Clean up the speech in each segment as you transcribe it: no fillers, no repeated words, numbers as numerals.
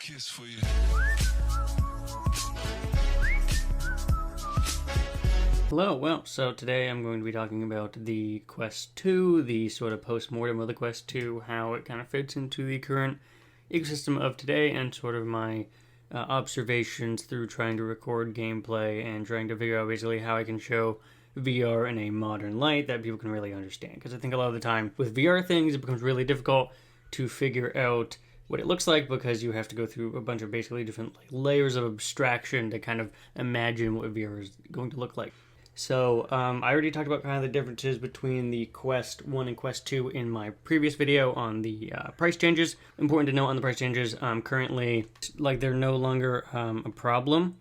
kiss for you. Hello, well, so today I'm going to be talking about the Quest 2, the sort of post-mortem of the Quest 2, how it kind of fits into the current ecosystem of today, and sort of my observations through trying to record gameplay and trying to figure out basically how I can show VR in a modern light that people can really understand. Because I think a lot of the time with VR things, it becomes really difficult to figure out what it looks like because you have to go through a bunch of basically different layers of abstraction to kind of imagine what VR is going to look like. So I already talked about kind of the differences between the Quest 1 and Quest 2 in my previous video on the price changes. Important to note on the price changes, currently, they're no longer a problem.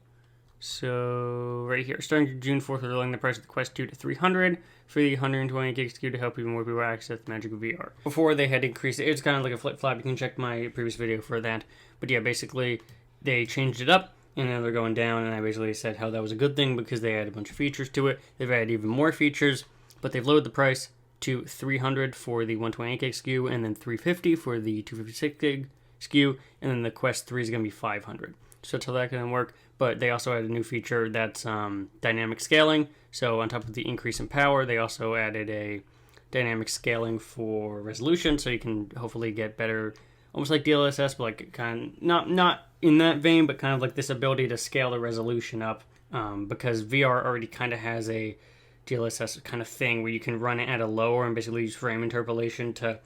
So right here, starting June 4th, we're lowering the price of the Quest 2 to $300 for the 120 gig SKU to help even more people access the magic of VR. Before they had increased it, it's kind of like a flip-flop. You can check my previous video for that. But yeah, basically, they changed it up. And now they're going down, and I basically said how that was a good thing because they added a bunch of features to it. They've added even more features, but they've lowered the price to $300 for the 128 gig SKU, and then $350 for the 256 gig SKU, and then the Quest 3 is going to be $500. So that's how that can work. But they also added a new feature that's dynamic scaling. So on top of the increase in power, they also added a dynamic scaling for resolution, so you can hopefully get better, almost like DLSS, but like kind of not in that vein, but kind of like this ability to scale the resolution up, because VR already kind of has a DLSS kind of thing where you can run it at a lower and basically use frame interpolation to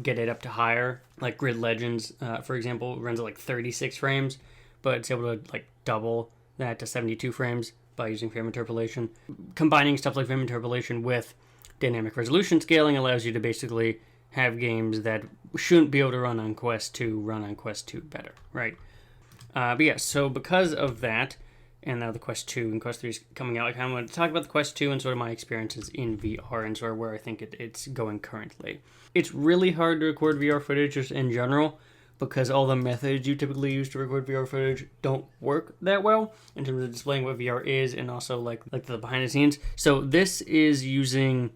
get it up to higher. Like Grid Legends, for example, runs at like 36 frames, but it's able to like double that to 72 frames by using frame interpolation. Combining stuff like frame interpolation with dynamic resolution scaling allows you to basically have games that shouldn't be able to run on Quest 2 run on Quest 2 better, right? But yeah, so because of that, and now the Quest 2 and Quest 3 is coming out, I kind of want to talk about the Quest 2 and sort of my experiences in VR and sort of where I think it's going currently. It's really hard to record VR footage just in general because all the methods you typically use to record VR footage don't work that well in terms of displaying what VR is and also like the behind the scenes. So this is using...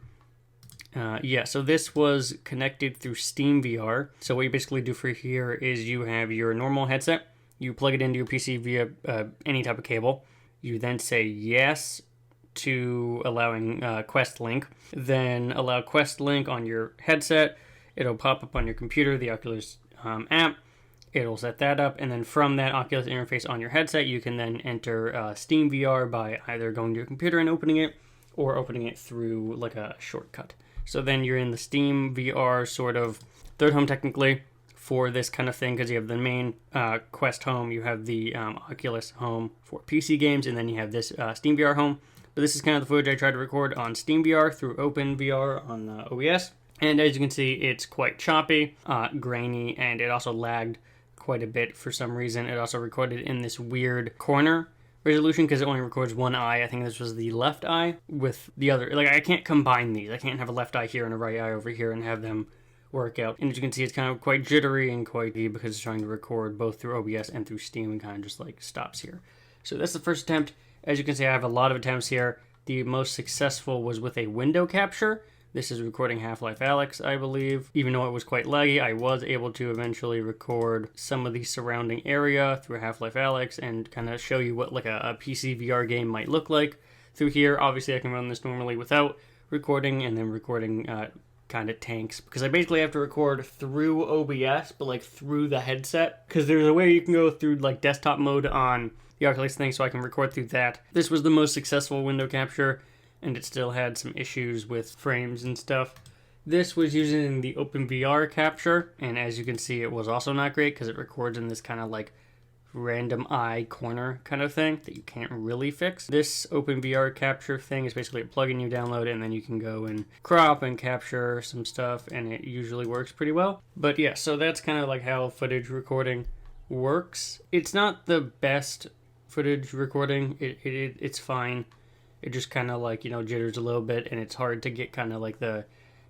so this was connected through Steam VR. So what you basically do for here is you have your normal headset. You plug it into your PC via any type of cable. You then say yes to allowing Quest Link. Then allow Quest Link on your headset. It'll pop up on your computer, the Oculus app. It'll set that up. And then from that Oculus interface on your headset, you can then enter Steam VR by either going to your computer and opening it or opening it through like a shortcut. So then you're in the Steam VR sort of third home technically for this kind of thing because you have the main Quest home, you have the Oculus home for PC games, and then you have this Steam VR home. But this is kind of the footage I tried to record on Steam VR through OpenVR on OBS. And as you can see, it's quite choppy, grainy, and it also lagged quite a bit for some reason. It also recorded in this weird corner resolution because it only records one eye. I think this was the left eye with the other. Like, I can't combine these. I can't have a left eye here and a right eye over here and have them work out. And as you can see, it's kind of quite jittery and quite because it's trying to record both through OBS and through Steam and kind of just like stops here. So that's the first attempt. As you can see, I have a lot of attempts here. The most successful was with a window capture. This is recording Half-Life Alyx, I believe. Even though it was quite laggy, I was able to eventually record some of the surrounding area through Half-Life Alyx and kind of show you what like a PC VR game might look like through here. Obviously, I can run this normally without recording and then recording kind of tanks because I basically have to record through OBS, but like through the headset because there's a way you can go through like desktop mode on the Oculus thing, so I can record through that. This was the most successful window capture, and it still had some issues with frames and stuff. This was using the OpenVR capture, and as you can see, it was also not great because it records in this kind of like random eye corner kind of thing that you can't really fix. This OpenVR capture thing is basically a plugin you download, and then you can go and crop and capture some stuff, and it usually works pretty well. But yeah, so that's kind of like how footage recording works. It's not the best footage recording. It's fine. It just kind of like, jitters a little bit, and it's hard to get kind of like the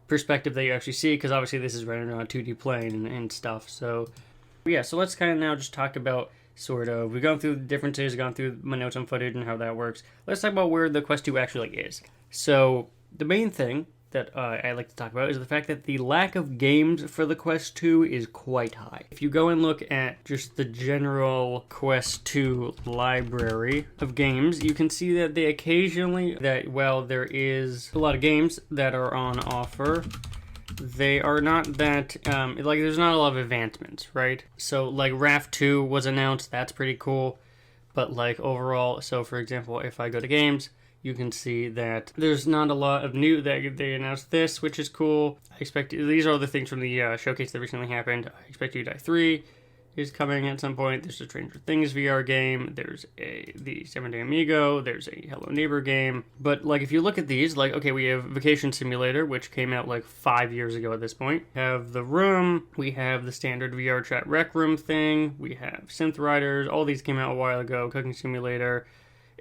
perspective that you actually see because obviously this is running on a 2D plane and stuff. So yeah, so let's kind of now just talk about we've gone through the differences, gone through my notes on footage and how that works. Let's talk about where the Quest 2 actually is. So the main thing that I like to talk about is the fact that the lack of games for the Quest 2 is quite high. If you go and look at just the general Quest 2 library of games, you can see that they occasionally, while there is a lot of games that are on offer, they are not that, there's not a lot of advancements, right? So, like, RAF 2 was announced, that's pretty cool, but, like, overall, so, for example, if I go to games, you can see that there's not a lot of new. They announced this, which is cool. I expect these are all the things from the showcase that recently happened. I expect You Die 3 is coming at some point. There's a Stranger Things VR game. There's the 7-Day Amigo. There's a Hello Neighbor game. But like if you look at these, like okay, we have Vacation Simulator, which came out like 5 years ago at this point. We have The Room. We have the standard VR chat Rec Room thing. We have Synth Riders. All these came out a while ago. Cooking Simulator.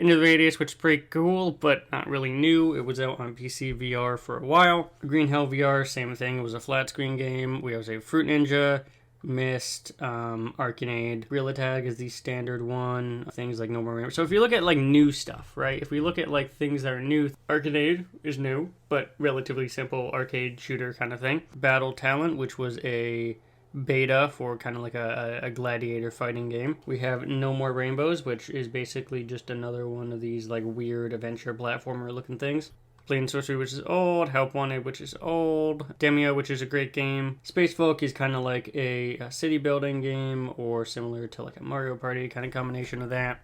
Into the Radius, which is pretty cool, but not really new. It was out on PC VR for a while. Green Hell VR, same thing. It was a flat screen game. We also have Fruit Ninja, Myst, Arcanade. Real Tag is the standard one. Things like No More Rainbow. So if you look at like new stuff, right? If we look at like things that are new, Arcanade is new, but relatively simple arcade shooter kind of thing. Battle Talent, which was a beta for kind of like a gladiator fighting game. We have No More Rainbows, which is basically just another one of these like weird adventure platformer looking things. Blade & Sorcery, which is old. Help Wanted, which is old. Demio, which is a great game. Space Folk is kind of like a city building game or similar to like a Mario Party kind of combination of that.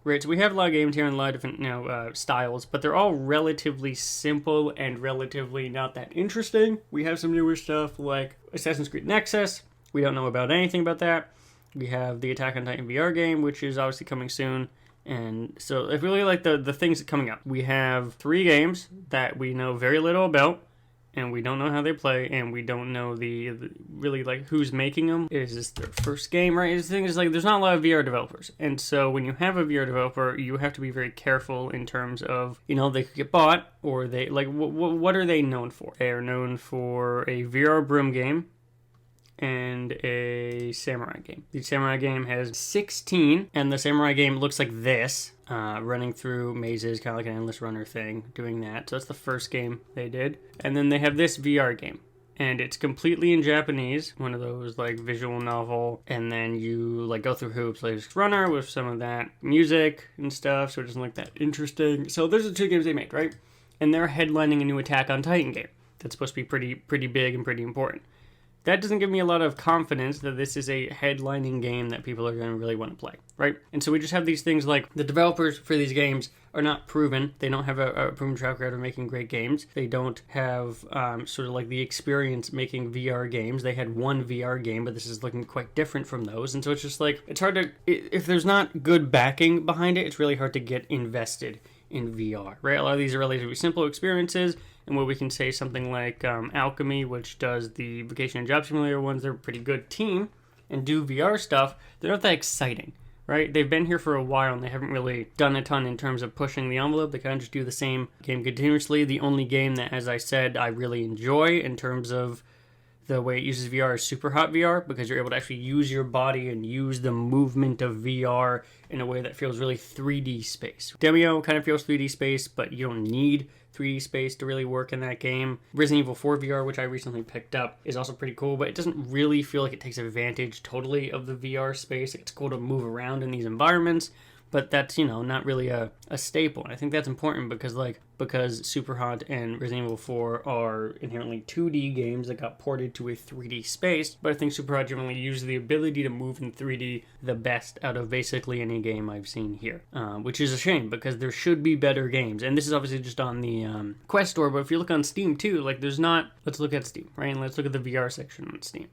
Right, so we have a lot of games here and a lot of different styles, but they're all relatively simple and relatively not that interesting. We have some newer stuff like Assassin's Creed Nexus. We don't know about anything about that. We have the Attack on Titan VR game, which is obviously coming soon. And so if we look at like the things coming up, we have 3 games that we know very little about, and we don't know how they play, and we don't know the really like who's making them. Is this their first game, right? The thing is like there's not a lot of VR developers, and so when you have a VR developer, you have to be very careful in terms of they could get bought, or they like what are they known for? They are known for a VR Broom game and a samurai game. The samurai game has 16, and the samurai game looks like this, running through mazes, kind of like an endless runner thing, doing that. So that's the first game they did. And then they have this VR game, and it's completely in Japanese, one of those like visual novel, and then you like go through hoops like runner with some of that music and stuff, so it doesn't look that interesting. So those are the 2 games they made, right? And they're headlining a new Attack on Titan game that's supposed to be pretty big and pretty important. That doesn't give me a lot of confidence that this is a headlining game that people are going to really want to play, right? And so we just have these things like the developers for these games are not proven. They don't have a proven track record of making great games. They don't have sort of like the experience making VR games. They had one VR game, but this is looking quite different from those. And so it's just like, it's hard to, if there's not good backing behind it, it's really hard to get invested in VR, right? A lot of these are relatively simple experiences, and where we can say something like Alchemy, which does the Vacation and Job Simulator ones, they're a pretty good team, and do VR stuff, they're not that exciting, right? They've been here for a while, and they haven't really done a ton in terms of pushing the envelope. They kind of just do the same game continuously. The only game that, as I said, I really enjoy in terms of the way it uses VR is Super Hot VR, because you're able to actually use your body and use the movement of VR in a way that feels really 3D space. Demio kind of feels 3D space, but you don't need 3D space to really work in that game. Resident Evil 4 VR, which I recently picked up, is also pretty cool, but it doesn't really feel like it takes advantage totally of the VR space. It's cool to move around in these environments, but that's, not really a staple. And I think that's important because Superhot and Resident Evil 4 are inherently 2D games that got ported to a 3D space, but I think Superhot generally uses the ability to move in 3D the best out of basically any game I've seen here, which is a shame because there should be better games. And this is obviously just on the Quest store, but if you look on Steam too, like let's look at Steam, right? And let's look at the VR section on Steam.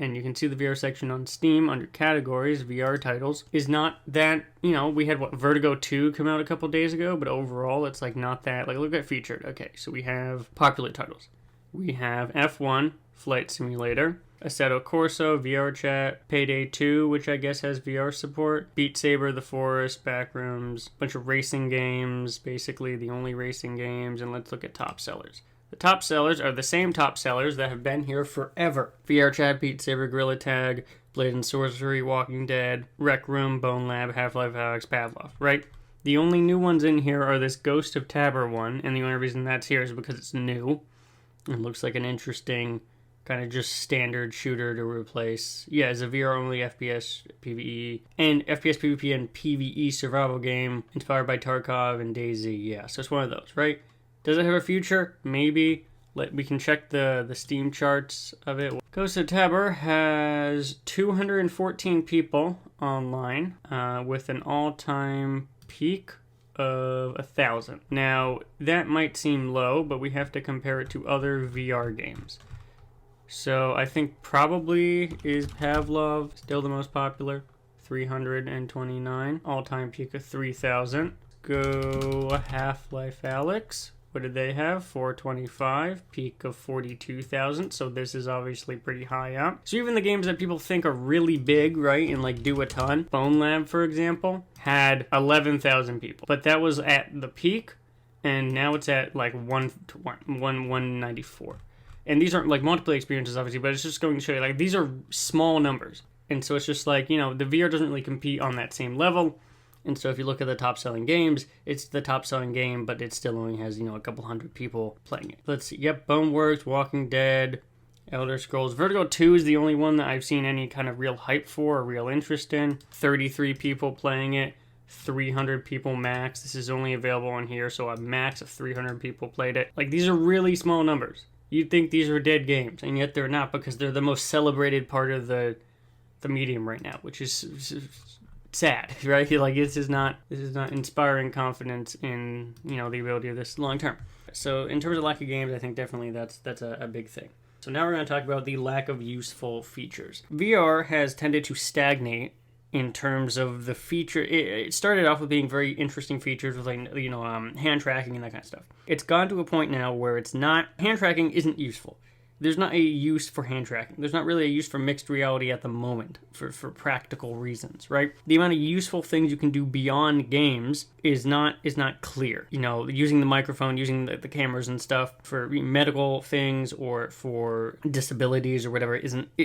And you can see the VR section on Steam under categories, VR titles, is not that, we had Vertigo 2 come out a couple days ago, but overall it's like not that, like look at featured. Okay, so we have popular titles. We have F1, Flight Simulator, Assetto Corsa, VR Chat, Payday 2, which I guess has VR support, Beat Saber, The Forest, Backrooms, a bunch of racing games, basically the only racing games, and let's look at top sellers. The top sellers are the same top sellers that have been here forever. VR Chat, Beat Saber, Gorilla Tag, Blade & Sorcery, Walking Dead, Rec Room, Bone Lab, Half-Life Alyx, Pavlov, right? The only new ones in here are this Ghost of Tabor one, and the only reason that's here is because it's new. It looks like an interesting kind of just standard shooter to replace. Yeah, it's a VR-only FPS PvE and FPS PvP and PvE survival game inspired by Tarkov and DayZ. Yeah, so it's one of those, right? Does it have a future? Maybe. We can check the Steam charts of it. Ghost of Tabor has 214 people online with an all-time peak of 1,000. Now, that might seem low, but we have to compare it to other VR games. So I think probably is Pavlov still the most popular, 329. All-time peak of 3,000. Go Half-Life Alyx. What did they have? 425, peak of 42,000. So this is obviously pretty high up. So even the games that people think are really big, right, and like do a ton, Bone Lab, for example, had 11,000 people. But that was at the peak, and now it's at like 194. And these aren't like multiplayer experiences, obviously, but it's just going to show you like these are small numbers. And so it's just like, you know, the VR doesn't really compete on that same level. And so if you look at the top-selling games, it's the top-selling game, but it still only has, you know, a couple hundred people playing it. Let's see. Yep, Boneworks, Walking Dead, Elder Scrolls. Vertigo 2 is the only one that I've seen any kind of real hype for or real interest in. 33 people playing it, 300 people max. This is only available on here, so a max of 300 people played it. Like, these are really small numbers. You'd think these are dead games, and yet they're not, because they're the most celebrated part of the medium right now, which is sad, right? Like this is not inspiring confidence in, you know, the ability of this long term. So in terms of lack of games, I think definitely that's a big thing. So now we're going to talk about the lack of useful features. VR has tended to stagnate in terms of the feature. It started off with being very interesting features with, like, you know, hand tracking and that kind of stuff. It's gone to a point now where it's not, hand tracking isn't useful. There's not a use for hand tracking. There's not really a use for mixed reality at the moment for practical reasons, right? The amount of useful things you can do beyond games is not clear. You know, using the microphone, using the cameras and stuff for medical things or for disabilities or whatever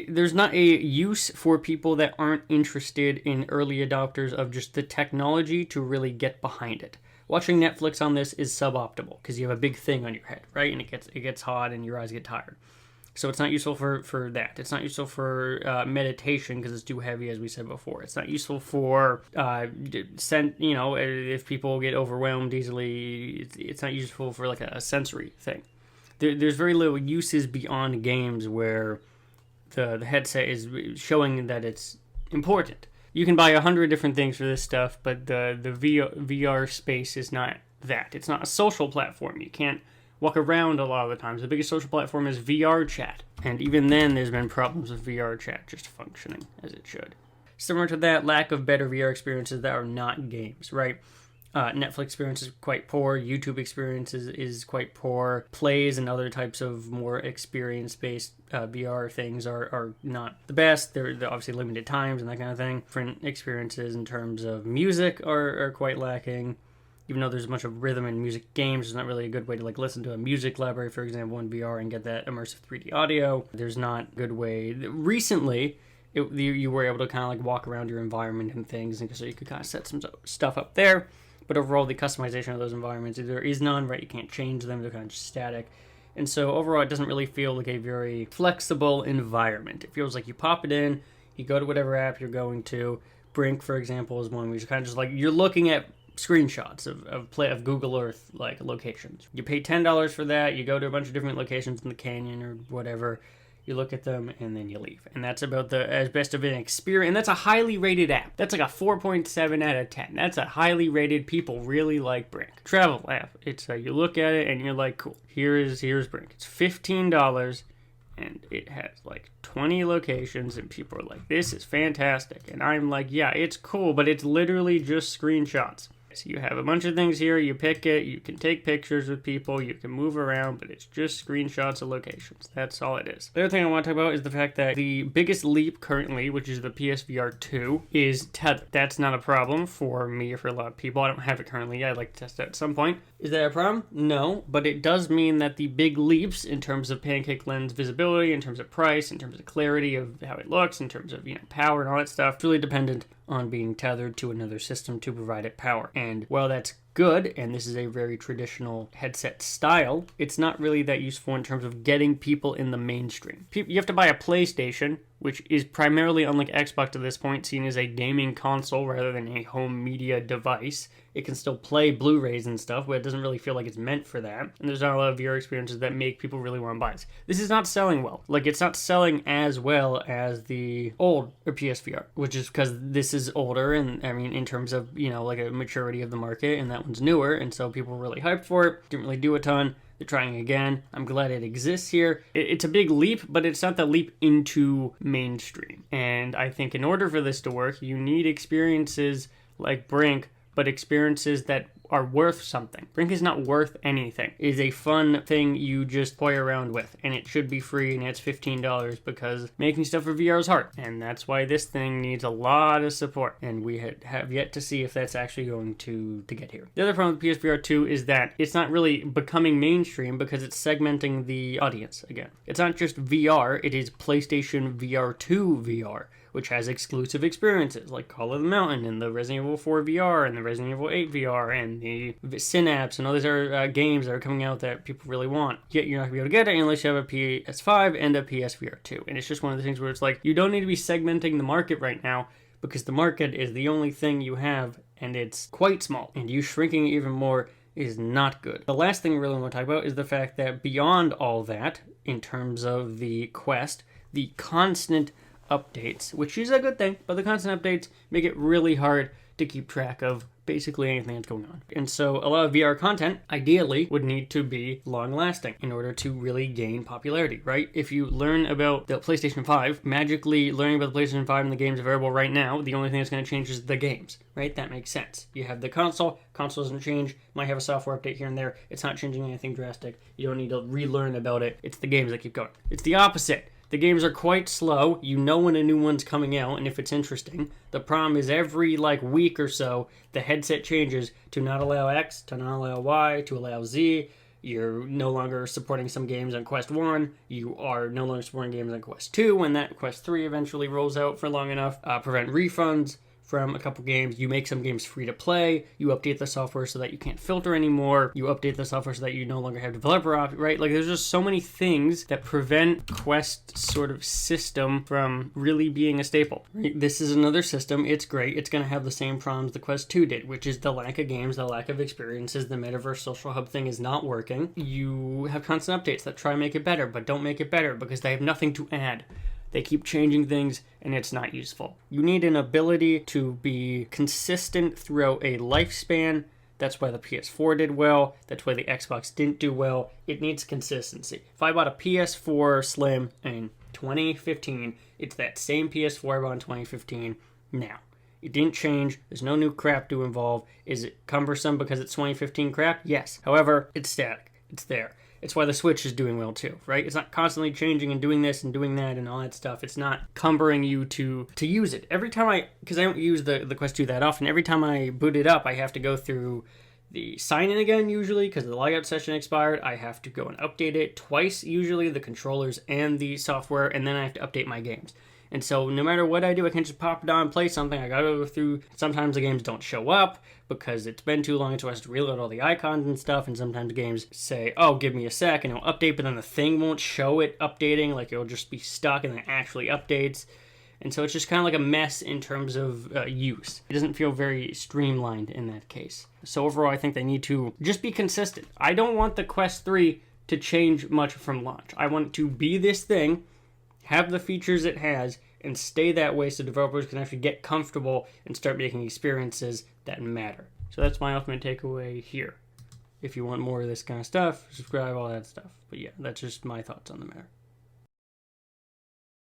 there's not a use for people that aren't interested in early adopters of just the technology to really get behind it. Watching Netflix on this is suboptimal because you have a big thing on your head, right? And it gets hot and your eyes get tired. So it's not useful for that. It's not useful for meditation because it's too heavy, as we said before. It's not useful for, you know, if people get overwhelmed easily. It's not useful for like a sensory thing. There's very little uses beyond games where the headset is showing that it's important. You can buy 100 different things for this stuff, but the VR space is not that. It's not a social platform. You can't walk around a lot of the times. The biggest social platform is VR chat. And even then, there's been problems with VR chat just functioning as it should. Similar to that, lack of better VR experiences that are not games, right? Netflix experience is quite poor. YouTube experience is quite poor. Plays and other types of more experience-based VR things are not the best. They're obviously limited times and that kind of thing. Different experiences in terms of music are quite lacking. Even though there's a bunch of rhythm and music games, there's not really a good way to like listen to a music library, for example, in VR and get that immersive 3D audio. There's not a good way. Recently, you were able to kind of like walk around your environment and things, and so you could kind of set some stuff up there. But overall, the customization of those environments, there is none, right? You can't change them. They're kind of just static. And so overall, it doesn't really feel like a very flexible environment. It feels like you pop it in, you go to whatever app you're going to. Brink, for example, is one where you're kind of just like, you're looking at screenshots of Google Earth like locations. You pay $10 for that. You go to a bunch of different locations in the canyon or whatever. You look at them and then you leave. And that's about as best of an experience. And that's a highly rated app. That's like a 4.7 out of 10. That's a highly rated. People really like Brink. Travel app. It's you look at it and you're like, cool. Here's Brink. It's $15 and it has like 20 locations and people are like, this is fantastic. And I'm like, yeah, it's cool, but it's literally just screenshots. So you have a bunch of things here, you pick it, you can take pictures with people, you can move around, but it's just screenshots of locations. That's all it is. The other thing I want to talk about is the fact that the biggest leap currently, which is the PSVR2, is tethered. That's not a problem for me or for a lot of people. I don't have it currently. I'd like to test it at some point. Is that a problem? No, but it does mean that the big leaps in terms of pancake lens visibility, in terms of price, in terms of clarity of how it looks, in terms of, you know, power and all that stuff, it's really dependent on being tethered to another system to provide it power. And while that's good, and this is a very traditional headset style, it's not really that useful in terms of getting people in the mainstream. You have to buy a PlayStation, which is primarily, unlike Xbox to this point, seen as a gaming console rather than a home media device. It can still play Blu-rays and stuff, but it doesn't really feel like it's meant for that. And there's not a lot of VR experiences that make people really want to buy this. This is not selling well. Like, it's not selling as well as the old PSVR, which is because this is older, and I mean, in terms of, you know, like a maturity of the market, and that one's newer, and so people were really hyped for it. Didn't really do a ton. They're trying again. I'm glad it exists here. It's a big leap, but it's not the leap into mainstream. And I think in order for this to work, you need experiences like Brink, but experiences that are worth something. Brink is not worth anything. It is a fun thing you just toy around with, and it should be free, and it's $15 because making stuff for VR is hard. And that's why this thing needs a lot of support, and we have yet to see if that's actually going to get here. The other problem with PSVR2 is that it's not really becoming mainstream because it's segmenting the audience again. It's not just VR, it is PlayStation VR2 VR, which has exclusive experiences like Call of the Mountain and the Resident Evil 4 VR and the Resident Evil 8 VR and the Synapse and all these other games that are coming out that people really want. Yet you're not going to be able to get it unless you have a PS5 and a PSVR2. And it's just one of the things where it's like, you don't need to be segmenting the market right now because the market is the only thing you have and it's quite small. And you shrinking it even more is not good. The last thing we really want to talk about is the fact that beyond all that, in terms of the Quest, the constant updates, which is a good thing, but the constant updates make it really hard to keep track of basically anything that's going on. And so a lot of VR content, ideally, would need to be long-lasting in order to really gain popularity, right? If you learn about the PlayStation 5, magically learning about the PlayStation 5 and the games available right now, the only thing that's going to change is the games, right? That makes sense. You have the console doesn't change, might have a software update here and there, it's not changing anything drastic, you don't need to relearn about it, it's the games that keep going. It's the opposite. The games are quite slow. You know when a new one's coming out and if it's interesting. The problem is every week or so, the headset changes to not allow X, to not allow Y, to allow Z. You're no longer supporting some games on Quest 1. You are no longer supporting games on Quest 2 when that Quest 3 eventually rolls out for long enough. Prevent refunds from a couple games. You make some games free to play. You update the software so that you can't filter anymore. You update the software so that you no longer have developer options, right? Like, there's just so many things that prevent Quest sort of system from really being a staple. Right? This is another system. It's great. It's going to have the same problems the Quest 2 did, which is the lack of games, the lack of experiences. The Metaverse Social Hub thing is not working. You have constant updates that try to make it better, but don't make it better because they have nothing to add. They keep changing things, and it's not useful. You need an ability to be consistent throughout a lifespan. That's why the PS4 did well. That's why the Xbox didn't do well. It needs consistency. If I bought a PS4 Slim in 2015, it's that same PS4 I bought in 2015 now. It didn't change. There's no new crap to involve. Is it cumbersome because it's 2015 crap? Yes. However, it's static. It's there. It's why the Switch is doing well too, right? It's not constantly changing and doing this and doing that and all that stuff. It's not cumbering you to use it. Every time because I don't use the Quest 2 that often, every time I boot it up, I have to go through the sign-in again usually because the logout session expired. I have to go and update it twice usually, the controllers and the software, and then I have to update my games. And so no matter what I do, I can't just pop it on and play something. I gotta go through. Sometimes the games don't show up because it's been too long, so I have to reload all the icons and stuff. And sometimes games say, oh, give me a sec, and it'll update, but then the thing won't show it updating. Like, it'll just be stuck and then it actually updates. And so it's just kind of like a mess in terms of use. It doesn't feel very streamlined in that case. So overall, I think they need to just be consistent. I don't want the Quest 3 to change much from launch. I want it to be this thing, have the features it has, and stay that way so developers can actually get comfortable and start making experiences that matter. So that's my ultimate takeaway here. If you want more of this kind of stuff, subscribe, all that stuff. But yeah, that's just my thoughts on the matter.